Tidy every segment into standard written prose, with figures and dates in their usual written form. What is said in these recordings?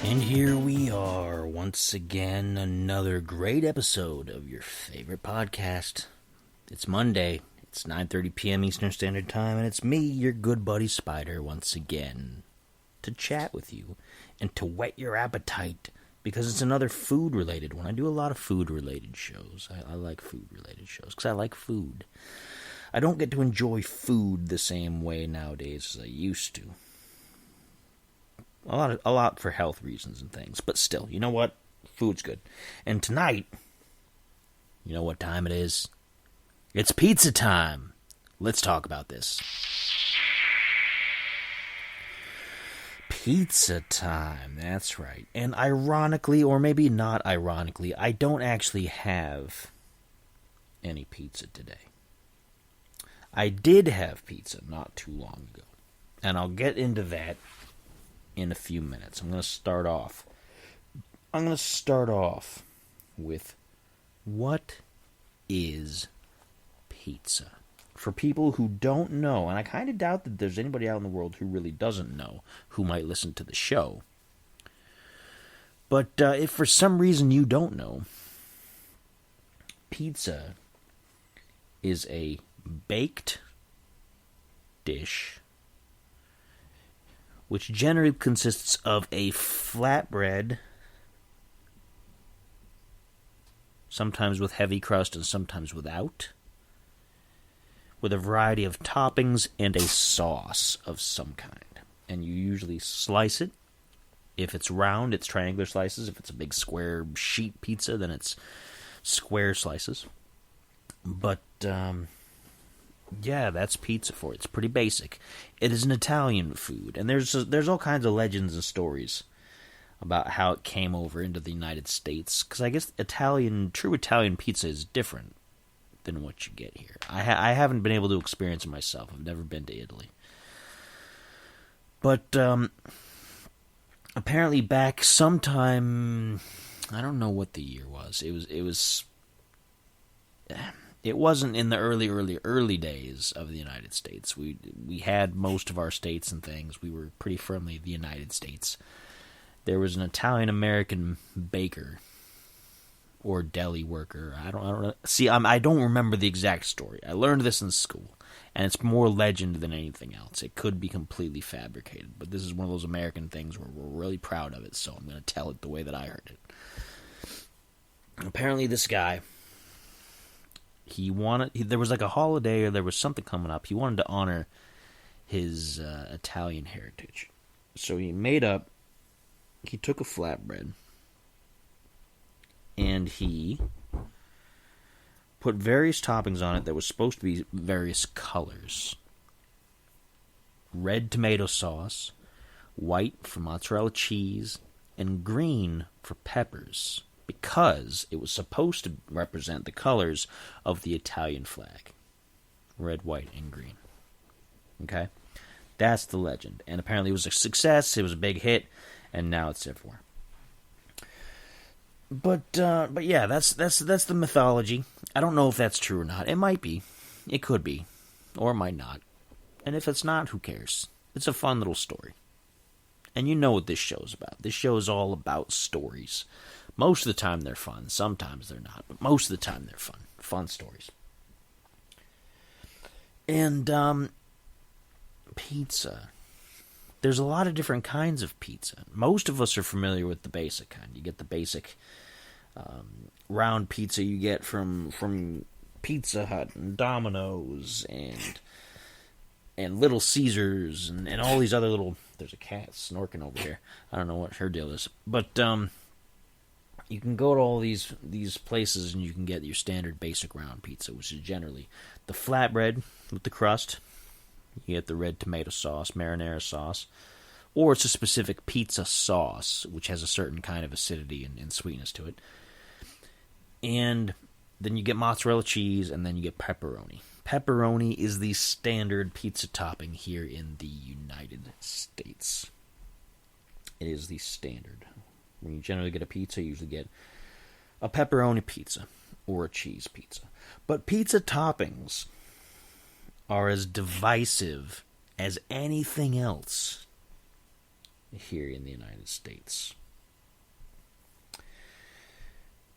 And here we are, once again, another great episode of your favorite podcast. It's Monday, it's 9:30 p.m. Eastern Standard Time, and it's me, your good buddy Spider, once again, to chat with you and to whet your appetite, because it's another food-related one. I do a lot of food-related shows. I like food-related shows, because I like food. I don't get to enjoy food the same way nowadays as I used to. A lot for health reasons and things. But still, you know what? Food's good. And tonight, you know what time it is? It's pizza time. Let's talk about this. Pizza time, that's right. And ironically, or maybe not ironically, I don't actually have any pizza today. I did have pizza not too long ago. And I'll get into that in a few minutes. I'm going to start off with what is pizza? For people who don't know, and I kind of doubt that there's anybody out in the world who really doesn't know who might listen to the show. But if for some reason you don't know, pizza is a baked dish which generally consists of a flatbread, sometimes with heavy crust and sometimes without, with a variety of toppings and a sauce of some kind. And you usually slice it. If it's round, it's triangular slices. If it's a big square sheet pizza, then it's square slices. But, yeah, that's pizza for it. It's pretty basic. It is an Italian food, and there's all kinds of legends and stories about how it came over into the United States. Because I guess true Italian pizza is different than what you get here. I haven't been able to experience it myself. I've never been to Italy, but apparently back sometime, I don't know what the year was. It wasn't in the early days of the United States. We had most of our states and things. We were pretty firmly the United States. There was an Italian-American baker or deli worker. I don't see. I don't remember the exact story. I learned this in school, and it's more legend than anything else. It could be completely fabricated, but this is one of those American things where we're really proud of it, so I'm going to tell it the way that I heard it. Apparently, this guy, there was like a holiday or there was something coming up. He wanted to honor his Italian heritage. So he took a flatbread and he put various toppings on it that was supposed to be various colors. Red tomato sauce, white for mozzarella cheese, and green for peppers, because it was supposed to represent the colors of the Italian flag. Red, white, and green. Okay? That's the legend. And apparently it was a success, it was a big hit, and now it's everywhere. But yeah, that's the mythology. I don't know if that's true or not. It might be. It could be. Or it might not. And if it's not, who cares? It's a fun little story. And you know what this show's about. This show is all about stories. Most of the time they're fun. Sometimes they're not. But most of the time they're fun. Fun stories. And, pizza. There's a lot of different kinds of pizza. Most of us are familiar with the basic kind. You get the basic round pizza you get from Pizza Hut and Domino's and Little Caesars and all these other little... There's a cat snorking over here. I don't know what her deal is. But you can go to all these places and you can get your standard basic round pizza, which is generally the flatbread with the crust. You get the red tomato sauce, marinara sauce, or it's a specific pizza sauce, which has a certain kind of acidity and sweetness to it. And then you get mozzarella cheese, and then you get pepperoni. Pepperoni is the standard pizza topping here in the United States. It is the standard. When you generally get a pizza, you usually get a pepperoni pizza or a cheese pizza. But pizza toppings are as divisive as anything else here in the United States.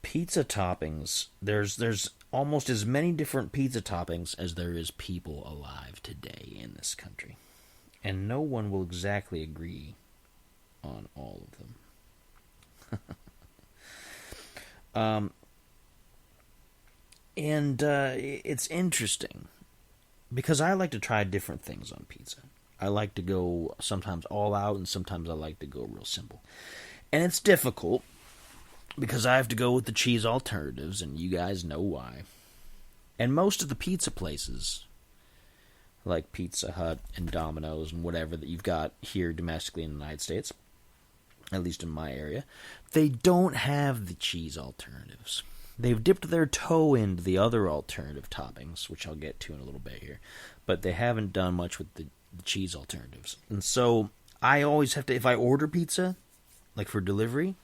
Pizza toppings, there's almost as many different pizza toppings as there is people alive today in this country. And no one will exactly agree on all of them. It's interesting because I like to try different things on pizza. I like to go sometimes all out, and sometimes I like to go real simple. And it's difficult because I have to go with the cheese alternatives, and you guys know why. And most of the pizza places, like Pizza Hut and Domino's and whatever that you've got here domestically in the United States, at least in my area, they don't have the cheese alternatives. They've dipped their toe into the other alternative toppings, which I'll get to in a little bit here, but they haven't done much with the cheese alternatives. And so I always have to, if I order pizza, like for delivery,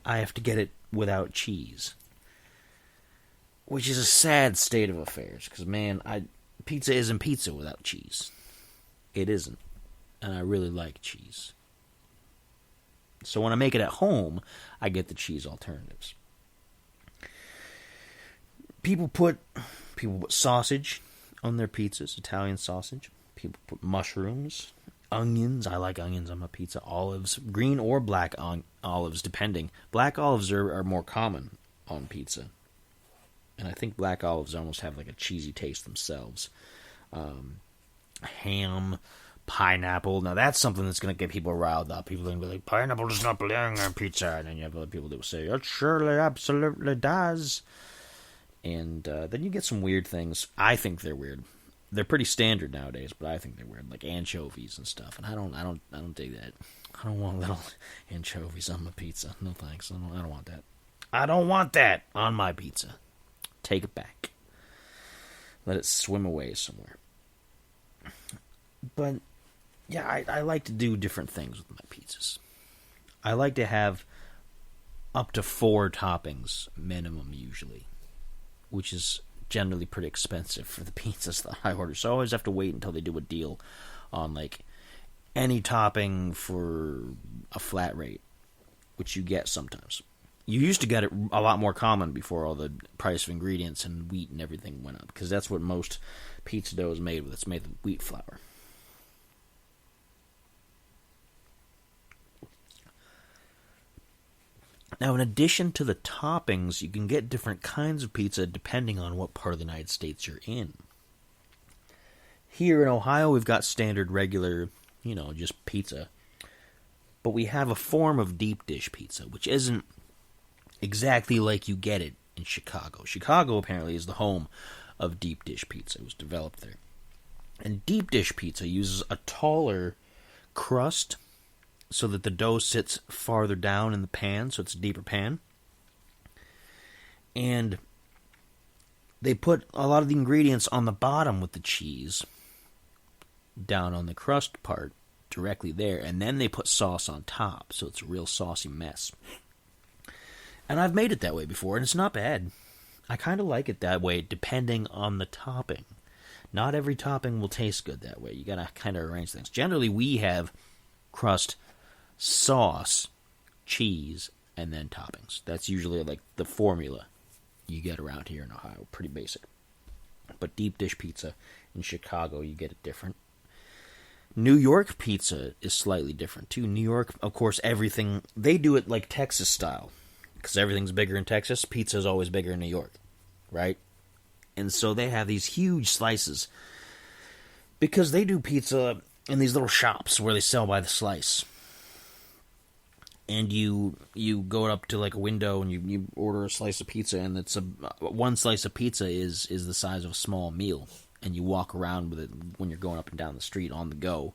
I have to get it without cheese, which is a sad state of affairs, because, man, pizza isn't pizza without cheese. It isn't, and I really like cheese. So when I make it at home, I get the cheese alternatives. People put sausage on their pizzas, Italian sausage. People put mushrooms, onions. I like onions on my pizza. Olives, green or black olives, depending. Black olives are more common on pizza. And I think black olives almost have like a cheesy taste themselves. Ham, pineapple. Now that's something that's going to get people riled up. People are going to be like, pineapple does not belong on pizza. And then you have other people that will say, it surely absolutely does. And then you get some weird things. I think they're weird. They're pretty standard nowadays, but I think they're weird, like anchovies and stuff. And I don't dig that. I don't want little anchovies on my pizza. No thanks. I don't want that. I don't want that on my pizza. Take it back. Let it swim away somewhere. But yeah, I like to do different things with my pizzas. I like to have up to 4 toppings minimum usually, which is generally pretty expensive for the pizzas that I order. So I always have to wait until they do a deal on like any topping for a flat rate, which you get sometimes. You used to get it a lot more common before all the price of ingredients and wheat and everything went up, because that's what most pizza dough is made with. It's made with wheat flour. Now, in addition to the toppings, you can get different kinds of pizza depending on what part of the United States you're in. Here in Ohio, we've got standard, regular, just pizza. But we have a form of deep dish pizza, which isn't exactly like you get it in Chicago. Chicago, apparently, is the home of deep dish pizza. It was developed there. And deep dish pizza uses a taller crust so that the dough sits farther down in the pan, so it's a deeper pan. And they put a lot of the ingredients on the bottom with the cheese down on the crust part directly there, and then they put sauce on top, so it's a real saucy mess. And I've made it that way before, and it's not bad. I kind of like it that way, depending on the topping. Not every topping will taste good that way. You gotta kind of arrange things. Generally, we have crust, sauce, cheese, and then toppings. That's usually like the formula you get around here in Ohio. Pretty basic. But deep dish pizza in Chicago, you get it different. New York pizza is slightly different too. New York, of course, everything, they do it like Texas style. Because everything's bigger in Texas, pizza is always bigger in New York, right? And so they have these huge slices. Because they do pizza in these little shops where they sell by the slice. And you go up to like a window and you order a slice of pizza, and it's one slice of pizza is the size of a small meal, and you walk around with it when you're going up and down the street on the go.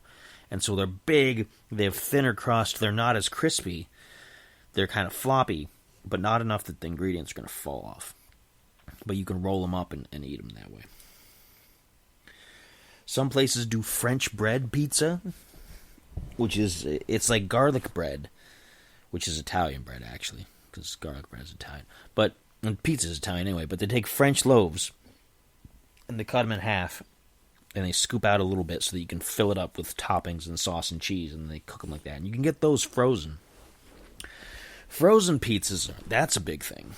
And so they're big, they have thinner crust, they're not as crispy, they're kind of floppy, but not enough that the ingredients are going to fall off. But you can roll them up and eat them that way. Some places do French bread pizza, it's like garlic bread, which is Italian bread, actually, because garlic bread is Italian. And pizza is Italian anyway, but they take French loaves, and they cut them in half, and they scoop out a little bit so that you can fill it up with toppings and sauce and cheese, and they cook them like that. And you can get those frozen. Frozen pizzas, that's a big thing.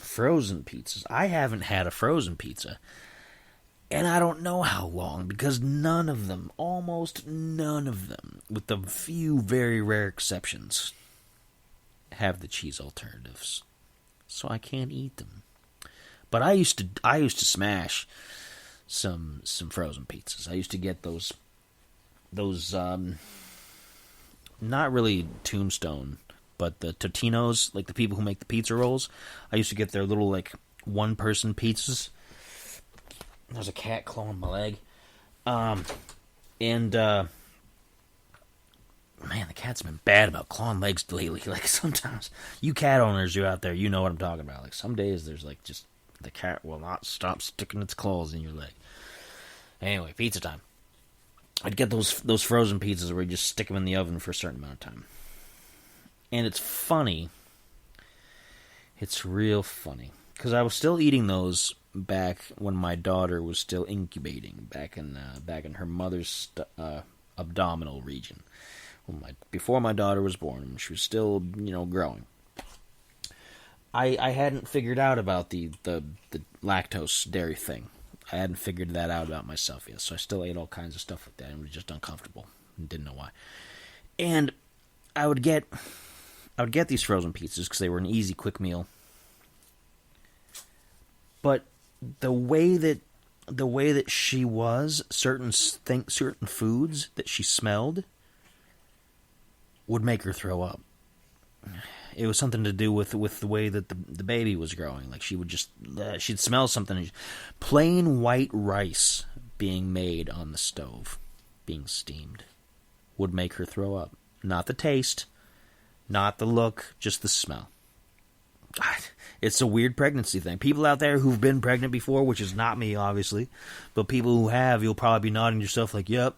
frozen pizzas. I haven't had a frozen pizza, and I don't know how long, because none of them, almost none of them, with a few very rare exceptions, have the cheese alternatives. So I can't eat them. But I used to smash some frozen pizzas. I used to get those not really Tombstone, but the Totino's, like the people who make the pizza rolls. I used to get their little, like, one-person pizzas. There's a cat clawing my leg. Man, the cat's been bad about clawing legs lately. Like, sometimes, you cat owners, you out there, you know what I'm talking about. Like, some days there's, like, just, the cat will not stop sticking its claws in your leg. Anyway, pizza time. I'd get those frozen pizzas where you just stick them in the oven for a certain amount of time. And it's funny. It's real funny. Because I was still eating those back when my daughter was still incubating, back in her mother's abdominal region. Before my daughter was born, she was still, growing. I hadn't figured out about the lactose dairy thing. I hadn't figured that out about myself yet, so I still ate all kinds of stuff like that and was just uncomfortable and didn't know why. And I would get these frozen pizzas because they were an easy, quick meal. But the way that she was, certain foods that she smelled would make her throw up. It was something to do with the way that the baby was growing. Like, she would just she'd smell something. Plain white rice being made on the stove, being steamed, would make her throw up. Not the taste, not the look, just the smell. It's a weird pregnancy thing. People out there who've been pregnant before, which is not me, obviously, but people who have, you'll probably be nodding yourself like, yep,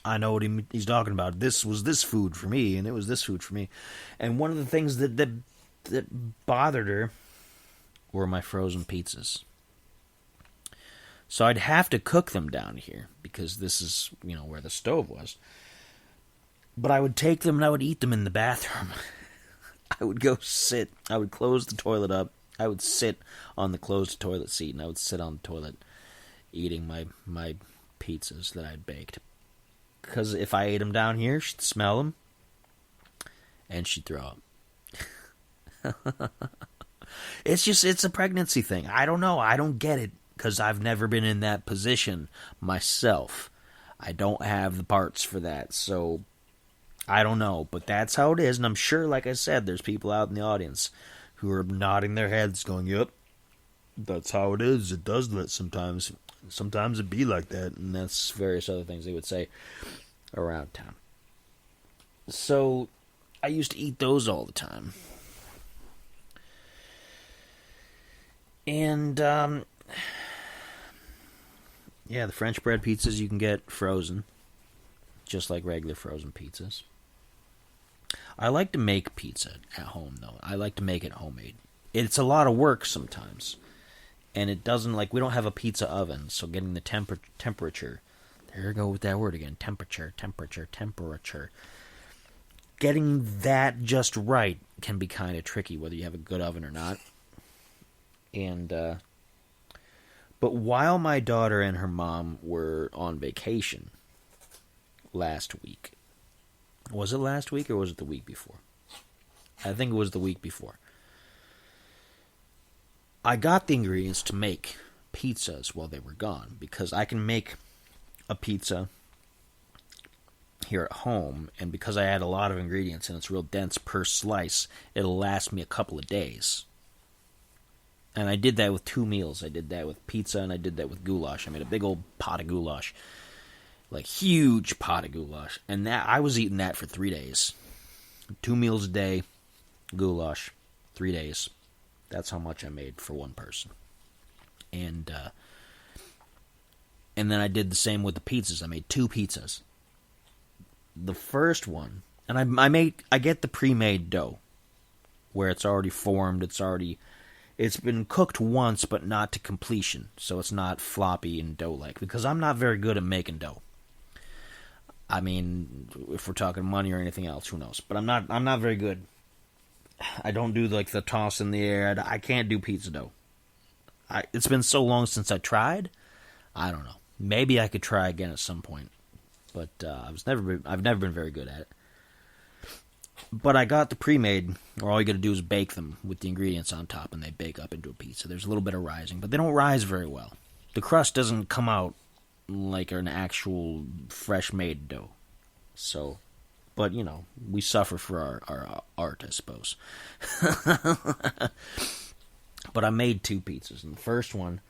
I know what he's talking about. This was this food for me, and it was this food for me. And one of the things that bothered her were my frozen pizzas. So I'd have to cook them down here, because this is, where the stove was. But I would take them and I would eat them in the bathroom. I would go sit. I would close the toilet up. I would sit on the closed toilet seat, and I would sit on the toilet eating my pizzas that I'd baked. Because if I ate them down here, she'd smell them, and she'd throw up. It's a pregnancy thing. I don't know. I don't get it, because I've never been in that position myself. I don't have the parts for that, so I don't know. But that's how it is, and I'm sure, like I said, there's people out in the audience who are nodding their heads going, yep, that's how it is. It does that sometimes. Sometimes it be like that, and that's various other things they would say around town. So I used to eat those all the time. And, the French bread pizzas you can get frozen, just like regular frozen pizzas. I like to make pizza at home, though. I like to make it homemade. It's a lot of work sometimes. And it doesn't, we don't have a pizza oven, so getting the temperature, there you go with that word again, temperature. Getting that just right can be kind of tricky, whether you have a good oven or not. And, but while my daughter and her mom were on vacation last week, was it last week or was it the week before? I think it was the week before. I got the ingredients to make pizzas while they were gone, because I can make a pizza here at home, and because I add a lot of ingredients and it's real dense per slice, it'll last me a couple of days. And I did that with 2 meals. I did that with pizza, and I did that with goulash. I made a big old pot of goulash, huge pot of goulash, and that I was eating that for 3 days. 2 meals a day, goulash, 3 days. That's how much I made for one person. And then I did the same with the pizzas. I made 2 pizzas. The first one, and I get the pre-made dough, where it's already formed, it's been cooked once, but not to completion, so it's not floppy and dough-like, because I'm not very good at making dough. I mean, if we're talking money or anything else, who knows? But I'm not very good. I don't do the toss in the air. I can't do pizza dough. It's been so long since I tried. I don't know. Maybe I could try again at some point, but I've never been very good at it. But I got the pre-made, where all you got to do is bake them with the ingredients on top, and they bake up into a pizza. There's a little bit of rising, but they don't rise very well. The crust doesn't come out like an actual fresh-made dough. So, but, we suffer for our art, I suppose. But I made 2 pizzas, and the first one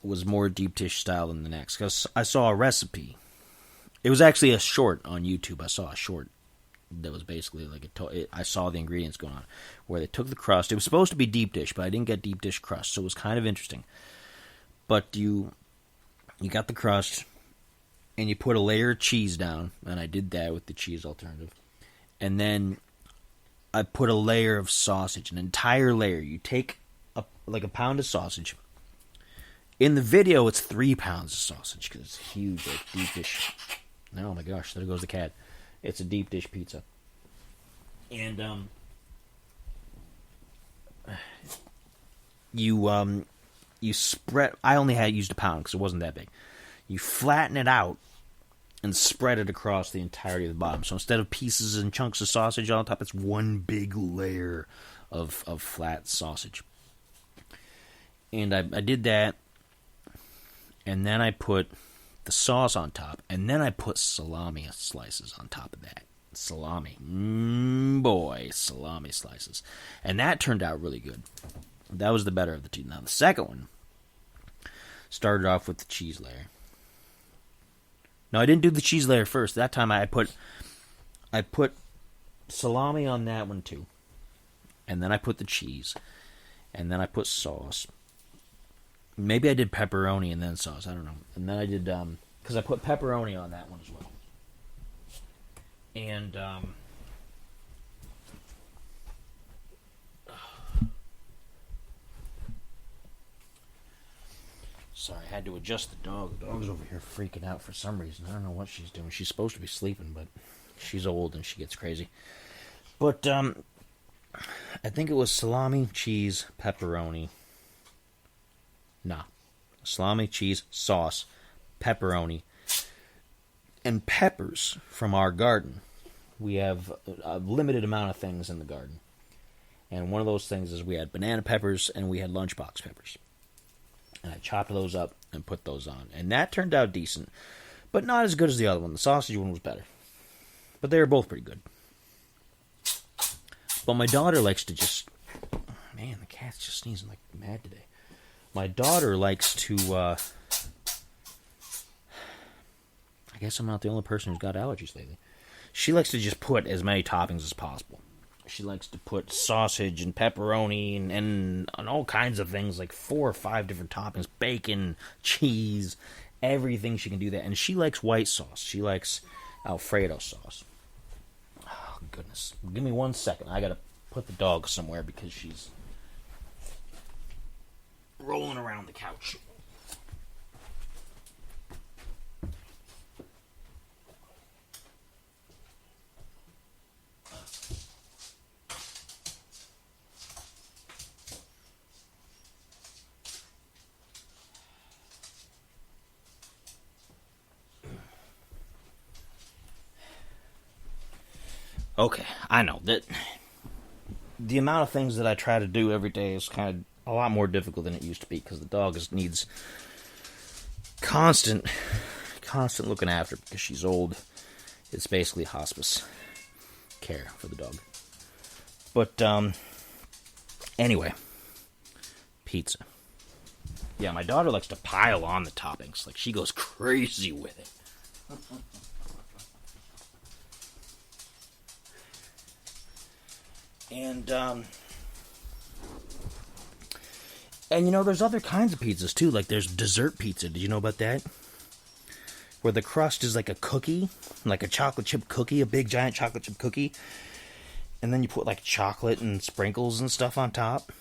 was more deep dish style than the next, because I saw a recipe. It was actually a short on YouTube. I saw a short that was basically like I saw the ingredients going on, where they took the crust. It was supposed to be deep dish, but I didn't get deep dish crust, so it was kind of interesting. But you got the crust, and you put a layer of cheese down, and I did that with the cheese alternative. And then I put a layer of sausage, an entire layer. You take a pound of sausage. In the video, it's 3 pounds of sausage, because it's huge, like deep dish. Oh my gosh, there goes the cat. It's a deep dish pizza. And you spread. I only used a pound because it wasn't that big. You flatten it out and spread it across the entirety of the bottom. So instead of pieces and chunks of sausage on top, it's one big layer of flat sausage. And I did that, and then I put the sauce on top, and then I put salami slices on top of that. Salami. Salami slices. And that turned out really good. That was the better of the two. Now, the second one started off with the cheese layer. No, I didn't do the cheese layer first. That time I put salami on that one too. And then I put the cheese. And then I put sauce. Maybe I did pepperoni and then sauce. I don't know. And then I did, because I put pepperoni on that one as well. And, sorry, I had to adjust the dog. The dog's over here freaking out for some reason. I don't know what she's doing. She's supposed to be sleeping, but she's old and she gets crazy. But, I think it was salami, cheese, pepperoni. Nah. Salami, cheese, sauce, pepperoni, and peppers from our garden. We have a limited amount of things in the garden. And one of those things is we had banana peppers and we had lunchbox peppers. And I chopped those up and put those on. And that turned out decent, but not as good as the other one. The sausage one was better. But they were both pretty good. But my daughter likes to just... Man, the cat's just sneezing like mad today. My daughter likes to... I guess I'm not the only person who's got allergies lately. She likes to just put as many toppings as possible. She likes to put sausage and pepperoni and all kinds of things, like 4 or 5 different toppings, bacon, cheese, everything she can do that. And she likes white sauce. She likes Alfredo sauce. Oh, goodness. Give me 1 second. I gotta put the dog somewhere because she's rolling around the couch. Okay, I know that the amount of things that I try to do every day is kind of a lot more difficult than it used to be because the dog needs constant looking after because she's old. It's basically hospice care for the dog. But anyway, pizza. Yeah, my daughter likes to pile on the toppings. Like she goes crazy with it. And you know, there's other kinds of pizzas too. Like there's dessert pizza. Did you know about that? Where the crust is like a cookie, like a chocolate chip cookie, a big giant chocolate chip cookie, and then you put like chocolate and sprinkles and stuff on top,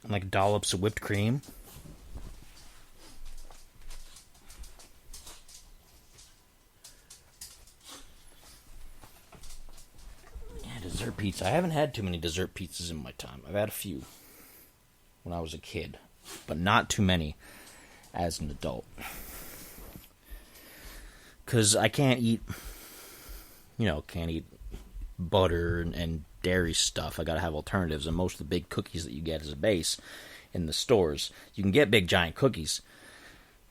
and like dollops of whipped cream. Dessert pizza. I haven't had too many dessert pizzas in my time. I've had a few. when I was a kid, but not too many as an adult. Because I can't eat, can't eat butter and dairy stuff. I gotta have alternatives, and most of the big cookies that you get as a base in the stores, you can get big giant cookies,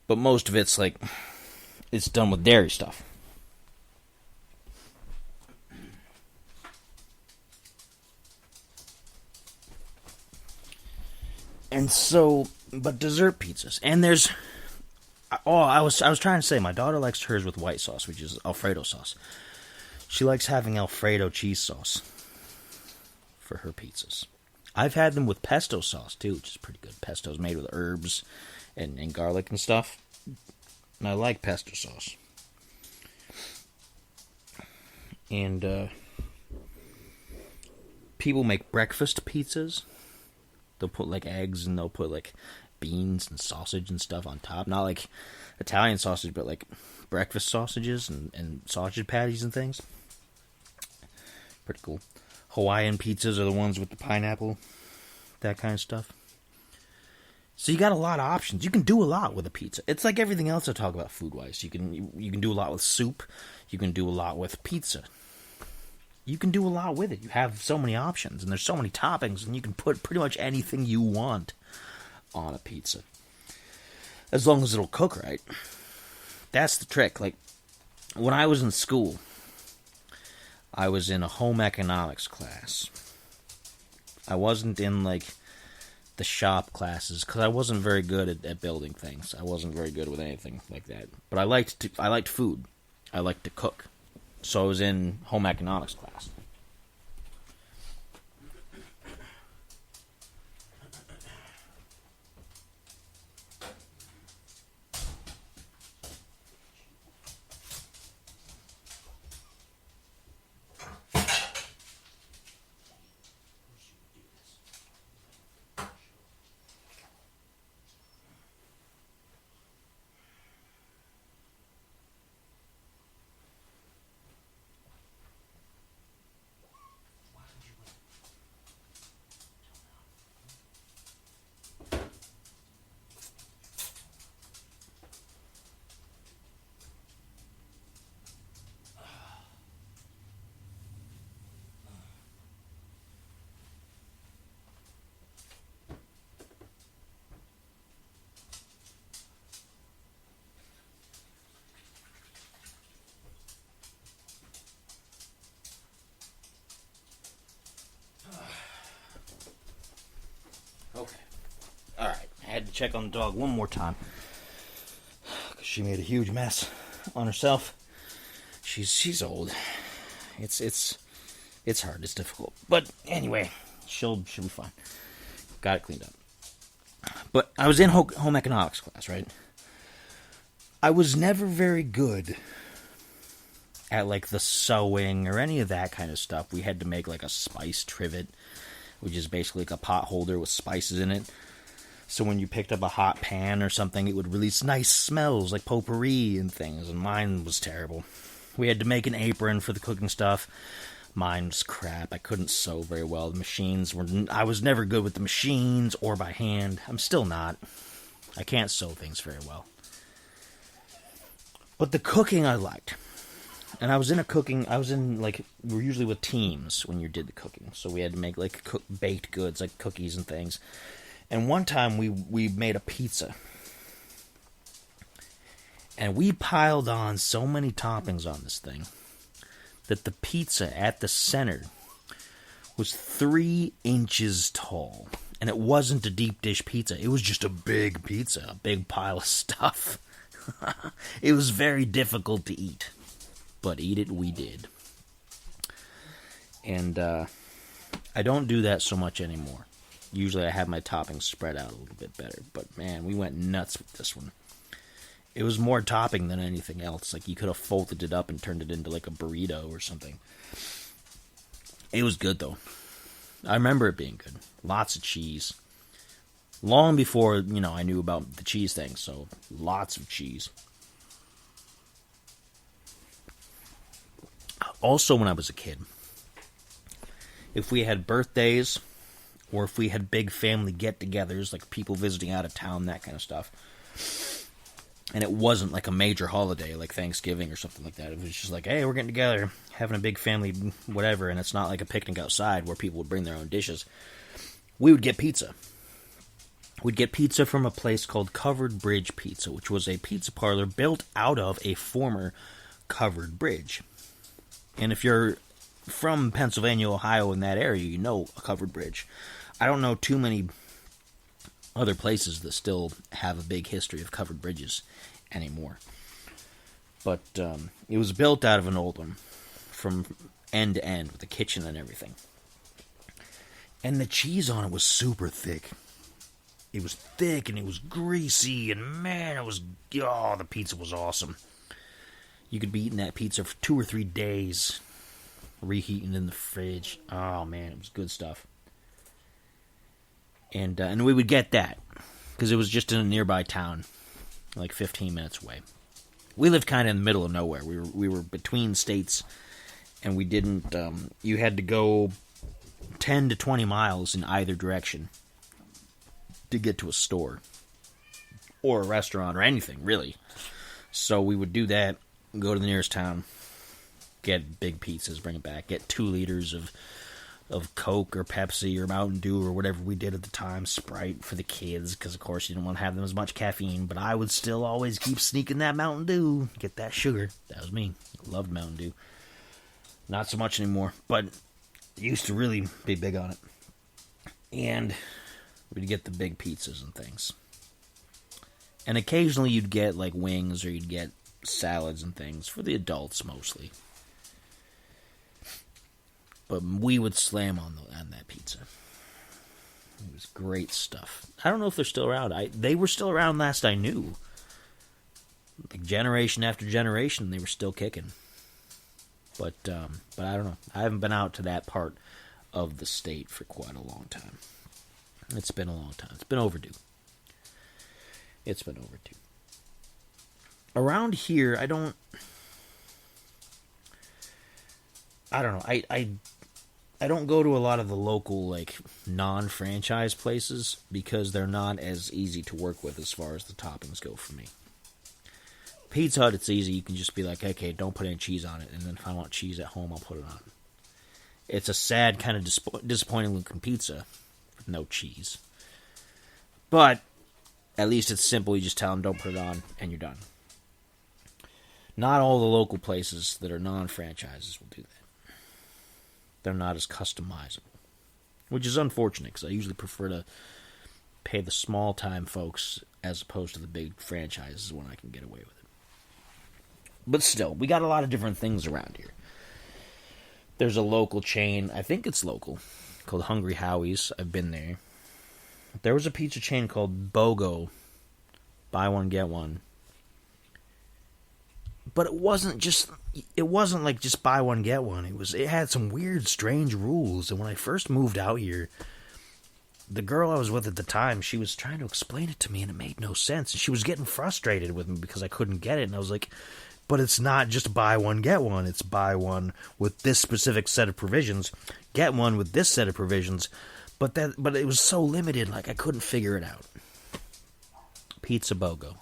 but most of it's it's done with dairy stuff. And so, but dessert pizzas, and there's, I was trying to say, my daughter likes hers with white sauce, which is Alfredo sauce. She likes having Alfredo cheese sauce for her pizzas. I've had them with pesto sauce too, which is pretty good. Pesto's made with herbs and garlic and stuff, and I like pesto sauce. And people make breakfast pizzas. They'll put eggs, and they'll put beans and sausage and stuff on top. Not like Italian sausage, but breakfast sausages and sausage patties and things. Pretty cool. Hawaiian pizzas are the ones with the pineapple, that kind of stuff. So you got a lot of options. You can do a lot with a pizza. It's like everything else I talk about food-wise. You can do a lot with soup. You can do a lot with pizza. You can do a lot with it. You have so many options, and there's so many toppings, and you can put pretty much anything you want on a pizza. As long as it'll cook right. That's the trick. When I was in school, I was in a home economics class. I wasn't in, the shop classes, because I wasn't very good at building things. I wasn't very good with anything like that. But I liked food. I liked to cook. So I was in home economics class. Okay. Alright. I had to check on the dog one more time, because she made a huge mess on herself. She's old. It's hard. It's difficult. But anyway, she'll be fine. Got it cleaned up. But I was in home economics class, right? I was never very good at the sewing or any of that kind of stuff. We had to make a spice trivet, which is basically a pot holder with spices in it. So when you picked up a hot pan or something, it would release nice smells like potpourri and things, and mine was terrible. We had to make an apron for the cooking stuff. Mine was crap. I couldn't sew very well. The machines were... I was never good with the machines or by hand. I'm still not. I can't sew things very well. But the cooking I liked. And I was in we were usually with teams when you did the cooking. So we had to make baked goods, like cookies and things. And one time we made a pizza. And we piled on so many toppings on this thing that the pizza at the center was 3 inches tall. And it wasn't a deep dish pizza. It was just a big pizza, a big pile of stuff. It was very difficult to eat. But eat it we did. And I don't do that so much anymore. Usually I have my toppings spread out a little bit better. But man, we went nuts with this one. It was more topping than anything else. You could have folded it up and turned it into a burrito or something. It was good though. I remember it being good. Lots of cheese. Long before, I knew about the cheese thing, so lots of cheese. Also, when I was a kid, if we had birthdays or if we had big family get-togethers, like people visiting out of town, that kind of stuff. And it wasn't like a major holiday like Thanksgiving or something like that. It was just like, hey, we're getting together, having a big family, whatever, and it's not like a picnic outside where people would bring their own dishes. We would get pizza. We'd get pizza from a place called Covered Bridge Pizza, which was a pizza parlor built out of a former covered bridge. And if you're from Pennsylvania, Ohio, in that area, you know a covered bridge. I don't know too many other places that still have a big history of covered bridges anymore. But it was built out of an old one from end to end with a kitchen and everything. And the cheese on it was super thick. It was thick and it was greasy, and man, the pizza was awesome. You could be eating that pizza for 2 or 3 days, reheating in the fridge. Oh man, it was good stuff. And we would get that because it was just in a nearby town, like 15 minutes away. We lived kind of in the middle of nowhere. We were between states, and we didn't. You had to go 10 to 20 miles in either direction to get to a store or a restaurant or anything, really. So we would do that, go to the nearest town, get big pizzas, bring it back, get 2 liters of Coke or Pepsi or Mountain Dew or whatever we did at the time, Sprite for the kids, because of course you didn't want to have them as much caffeine, but I would still always keep sneaking that Mountain Dew, get that sugar. That was me. Loved Mountain Dew. Not so much anymore, but used to really be big on it. And we'd get the big pizzas and things. And occasionally you'd get like wings or you'd get salads and things for the adults mostly. But we would slam on that pizza. It was great stuff. I don't know if they're still around. They were still around last I knew. Like generation after generation, they were still kicking. But I don't know. I haven't been out to that part of the state for quite a long time. It's been a long time. It's been overdue. It's been overdue. Around here, I don't know. I don't go to a lot of the local, like, non-franchise places because they're not as easy to work with as far as the toppings go for me. Pizza Hut, it's easy. You can just be like, okay, don't put any cheese on it, and then if I want cheese at home, I'll put it on. It's a sad, kind of disappointing looking pizza with no cheese. But at least it's simple. You just tell them, don't put it on, and you're done. Not all the local places that are non-franchises will do that. They're not as customizable, which is unfortunate because I usually prefer to pay the small-time folks as opposed to the big franchises when I can get away with it. But still, we got a lot of different things around here. There's a local chain, I think it's local, called Hungry Howie's. I've been there. There was a pizza chain called BOGO, buy one, get one. But it wasn't like just buy one, get one. It had some weird, strange rules. And when I first moved out here, the girl I was with at the time, she was trying to explain it to me, and it made no sense. And she was getting frustrated with me because I couldn't get it. And I was like, but it's not just buy one, get one. It's buy one with this specific set of provisions, get one with this set of provisions. But it was so limited, like I couldn't figure it out. Pizza BOGO.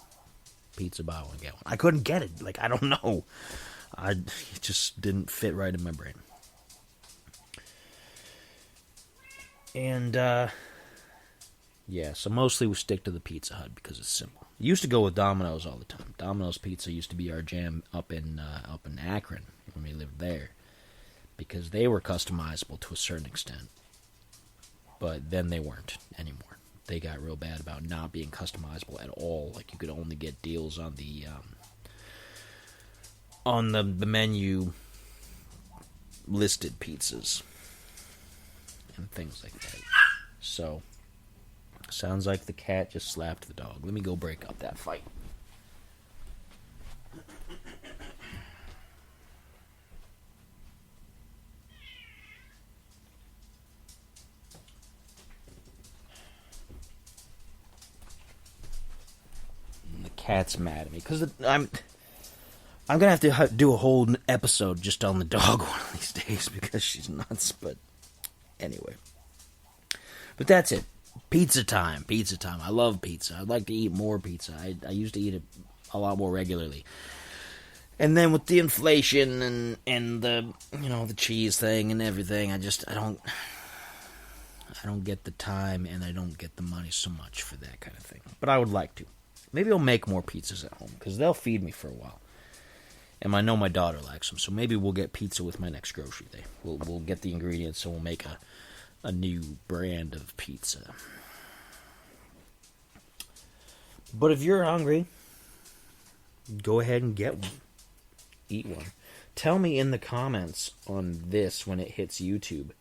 Pizza buy one, get one. I couldn't get it. Like, I don't know. It just didn't fit right in my brain. And, yeah, so mostly we stick to the Pizza Hut because it's simple. Used to go with Domino's all the time. Domino's Pizza used to be our jam up in Akron when we lived there because they were customizable to a certain extent. But then they weren't anymore. They got real bad about not being customizable at all. Like, you could only get deals on the menu listed pizzas and things like that. So, sounds like the cat just slapped the dog. Let me go break up that fight. Cat's mad at me because I'm gonna have to do a whole episode just on the dog one of these days because she's nuts. But anyway, But that's it. Pizza time. Pizza time. I love pizza. I'd like to eat more pizza. I used to eat it a lot more regularly. And then with the inflation and the the cheese thing and everything, I don't get the time and I don't get the money so much for that kind of thing. But I would like to. Maybe I'll make more pizzas at home because they'll feed me for a while. And I know my daughter likes them, so maybe we'll get pizza with my next grocery day. We'll get the ingredients and we'll make a new brand of pizza. But if you're hungry, go ahead and get one. Eat one. Tell me in the comments on this when it hits YouTube.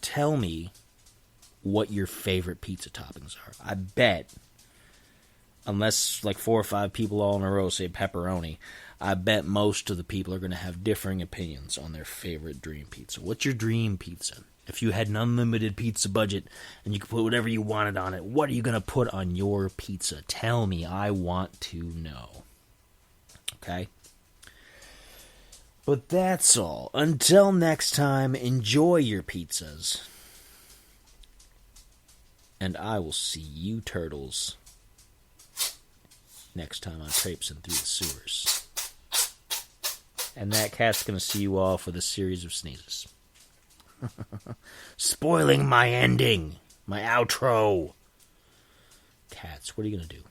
Tell me what your favorite pizza toppings are. I bet, unless like 4 or 5 people all in a row say pepperoni, I bet most of the people are going to have differing opinions on their favorite dream pizza. What's your dream pizza? If you had an unlimited pizza budget and you could put whatever you wanted on it, what are you going to put on your pizza? Tell me. I want to know. Okay? But that's all. Until next time, enjoy your pizzas. And I will see you turtles next time I'm traipsing through the sewers. And that cat's going to see you off with a series of sneezes. Spoiling my ending. My outro. Cats, what are you going to do?